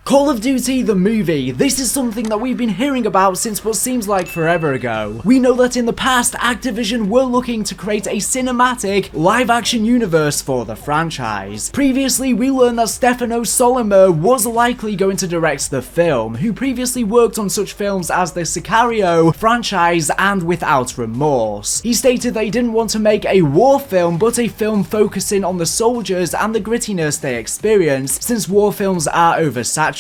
Call of Duty the movie. This is something that we've been hearing about since what seems like forever ago. We know that in the past, Activision were looking to create a cinematic, live-action universe for the franchise. Previously, we learned that Stefano Sollima was likely going to direct the film, who previously worked on such films as the Sicario franchise and Without Remorse. He stated that he didn't want to make a war film, but a film focusing on the soldiers and the grittiness they experience, since war films are oversaturated.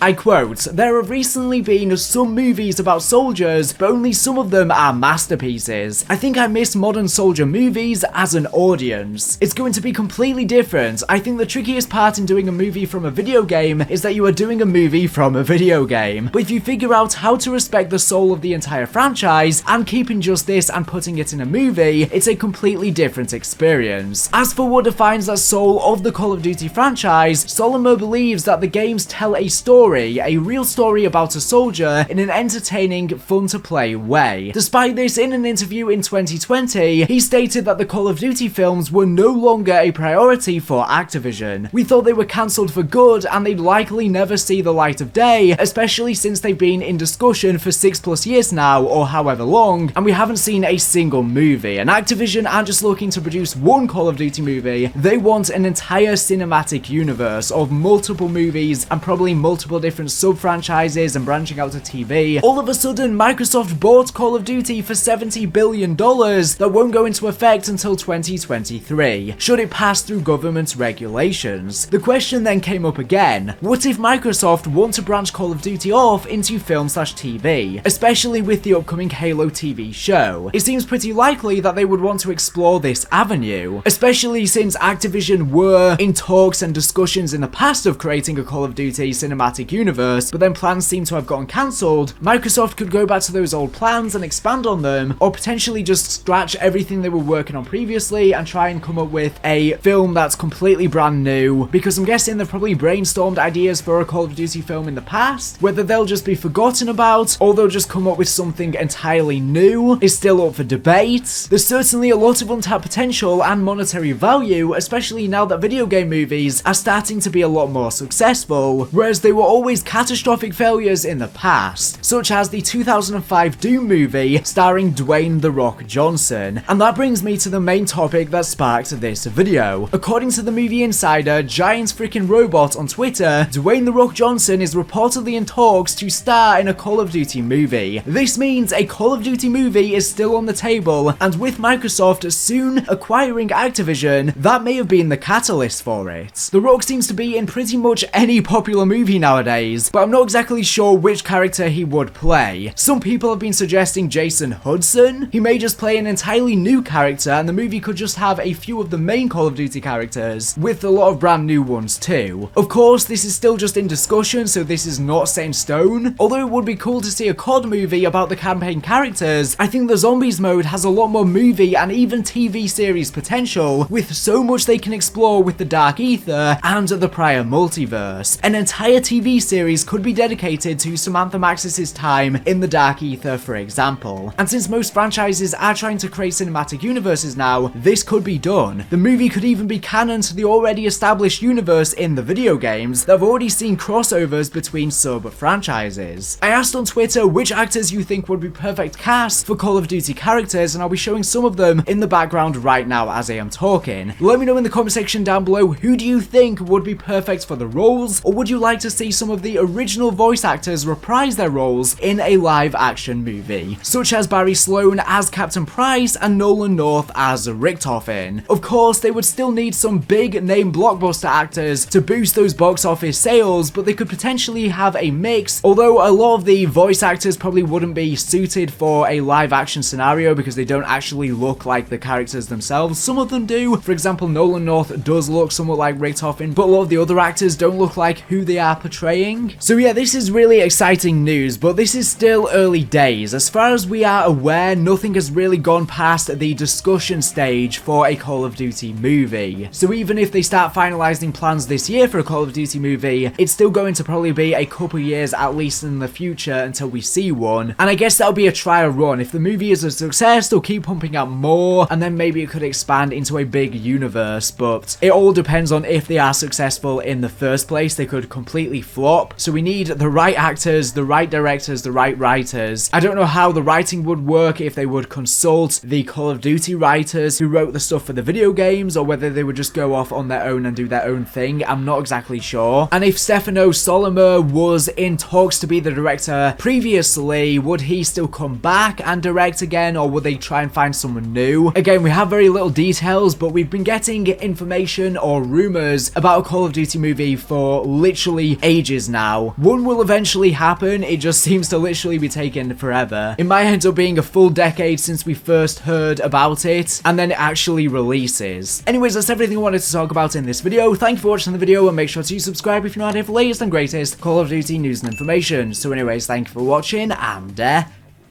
I quote, "There have recently been some movies about soldiers, but only some of them are masterpieces. I think I miss modern soldier movies as an audience. It's going to be completely different. I think the trickiest part in doing a movie from a video game is that you are doing a movie from a video game. But if you figure out how to respect the soul of the entire franchise and keeping just this and putting it in a movie, it's a completely different experience." As for what defines the soul of the Call of Duty franchise, Sollima believes that the games tell a story, a real story about a soldier, in an entertaining, fun-to-play way. Despite this, in an interview in 2020, he stated that the Call of Duty films were no longer a priority for Activision. "We thought they were cancelled for good and they'd likely never see the light of day, especially since they've been in discussion for 6+ years now, or however long, and we haven't seen a single movie. And Activision aren't just looking to produce one Call of Duty movie, they want an entire cinematic universe of multiple movies and probably multiple different sub-franchises and branching out to TV. All of a sudden, Microsoft bought Call of Duty for $70 billion that won't go into effect until 2023, should it pass through government regulations. The question then came up again, what if Microsoft want to branch Call of Duty off into film/TV, especially with the upcoming Halo TV show? It seems pretty likely that they would want to explore this avenue, especially since Activision were in talks and discussions in the past of creating a Call of Duty cinematic universe, but then plans seem to have gotten cancelled. Microsoft could go back to those old plans and expand on them, or potentially just scratch everything they were working on previously and try and come up with a film that's completely brand new, because I'm guessing they've probably brainstormed ideas for a Call of Duty film in the past. Whether they'll just be forgotten about, or they'll just come up with something entirely new, is still up for debate. There's certainly a lot of untapped potential and monetary value, especially now that video game movies are starting to be a lot more successful, whereas they were always catastrophic failures in the past, such as the 2005 Doom movie starring Dwayne "The Rock" Johnson. And that brings me to the main topic that sparked this video. According to the movie insider Giant Freaking Robot on Twitter, Dwayne "The Rock" Johnson is reportedly in talks to star in a Call of Duty movie. This means a Call of Duty movie is still on the table, and with Microsoft soon acquiring Activision, that may have been the catalyst for it. The Rock seems to be in pretty much any popular movie nowadays, but I'm not exactly sure which character he would play. Some people have been suggesting Jason Hudson. He may just play an entirely new character, and the movie could just have a few of the main Call of Duty characters, with a lot of brand new ones too. Of course, this is still just in discussion, so this is not set in stone. Although it would be cool to see a COD movie about the campaign characters, I think the Zombies mode has a lot more movie and even TV series potential, with so much they can explore with the Dark Ether and the prior multiverse. An entire TV series could be dedicated to Samantha Maxis's time in the Dark Ether, for example. And since most franchises are trying to create cinematic universes now, this could be done. The movie could even be canon to the already established universe in the video games that have already seen crossovers between sub-franchises. I asked on Twitter which actors you think would be perfect cast for Call of Duty characters, and I'll be showing some of them in the background right now as I am talking. Let me know in the comment section down below, who do you think would be perfect for the roles, or would you like to see some of the original voice actors reprise their roles in a live action movie, such as Barry Sloane as Captain Price and Nolan North as Richtofen. Of course, they would still need some big name blockbuster actors to boost those box office sales, but they could potentially have a mix, although a lot of the voice actors probably wouldn't be suited for a live action scenario because they don't actually look like the characters themselves. Some of them do. For example, Nolan North does look somewhat like Richtofen, but a lot of the other actors don't look like who they are portraying. So yeah, this is really exciting news, but this is still early days. As far as we are aware, nothing has really gone past the discussion stage for a Call of Duty movie. So even if they start finalizing plans this year for a Call of Duty movie, it's still going to probably be a couple years at least in the future until we see one. And I guess that'll be a trial run. If the movie is a success, they'll keep pumping out more, and then maybe it could expand into a big universe, but it all depends on if they are successful in the first place. They could would completely flop. So we need the right actors, the right directors, the right writers. I don't know how the writing would work, if they would consult the Call of Duty writers who wrote the stuff for the video games, or whether they would just go off on their own and do their own thing. I'm not exactly sure. And if Stefano Solimer was in talks to be the director previously, would he still come back and direct again, or would they try and find someone new? Again, we have very little details, but we've been getting information or rumors about a Call of Duty movie for literally ages now. One will eventually happen, it just seems to literally be taking forever. It might end up being a full decade since we first heard about it, and then it actually releases. Anyways, that's everything I wanted to talk about in this video. Thank you for watching the video, and make sure to subscribe if you're not here for the latest and greatest Call of Duty news and information. So anyways, thank you for watching, and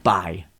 bye.